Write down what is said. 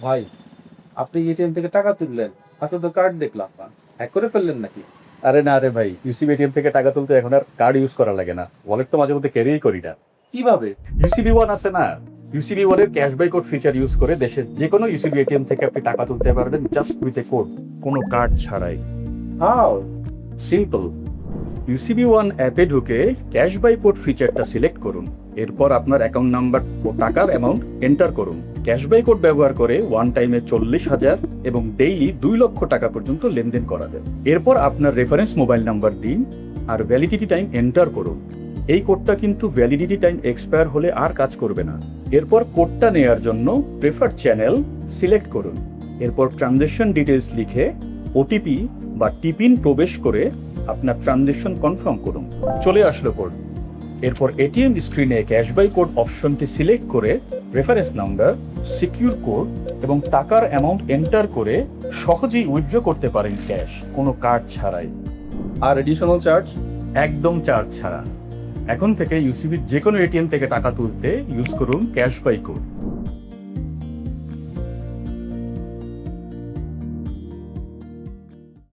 ভাই, আপনি এটিএম থেকে টাকা তুললেন, হাতে তো কার্ড দেখলাম না, হ্যাক করে ফেললেন নাকি? আরে না রে ভাই, ইউসিবি এটিএম থেকে টাকা তুলতে এখন আর কার্ড ইউজ করা লাগে না। ওয়ালেট তো মাঝে মধ্যে ক্যারিই করি না। কিভাবে? ইউসিবি ওয়ান আছে না, ইউসিবি ওয়ানের ক্যাশব্যাক কোড ফিচার ইউজ করে দেশের যে কোনো ইউসিবি এটিএম থেকে আপনি টাকা তুলতে পারবেন জাস্ট উইথ এ কোড, কোনো কার্ড ছাড়াই। হাউ? সিম্পল। ইউসিবি ওয়ান অ্যাপে ঢুকে ক্যাশ বাই কোড ফিচারটা সিলেক্ট করুন। এরপর আপনার অ্যাকাউন্ট নাম্বার ও টাকার অ্যামাউন্ট এন্টার করুন। ক্যাশ বাই কোড ব্যবহার করে ওয়ান টাইমে 40,000 এবং ডেইলি 2 লক্ষ টাকা পর্যন্ত লেনদেন করা যায়। এরপর আপনার রেফারেন্স মোবাইল নাম্বার দিন আর ভ্যালিডিটি টাইম এন্টার করুন। এই কোডটা কিন্তু ভ্যালিডিটি টাইম এক্সপায়ার হলে আর কাজ করবে না। এরপর কোডটা নেয়ার জন্য প্রেফার্ড চ্যানেল সিলেক্ট করুন। এরপর ট্রানজ্যাকশন ডিটেলস লিখে ওটিপি বা টিপিন প্রবেশ করে আপনার ট্রানজ্যাকশন কনফার্ম করুন। চলে আসলো কোড। এরপর এটিএম স্ক্রিনে ক্যাশ বাই কোড অপশনটি সিলেক্ট করে রেফারেন্স নাম্বার, সিকিউর কোড এবং টাকার অ্যামাউন্ট এন্টার করে সহজেই উইথড্র করতে পারেন ক্যাশ, কোনো কার্ড ছাড়াই। আর এডিশনাল চার্জ? একদম চার্জ ছাড়া। এখন থেকে ইউসিবির যে কোনো এটিএম থেকে টাকা তুলতে ইউজ করুন ক্যাশ বাই কোড।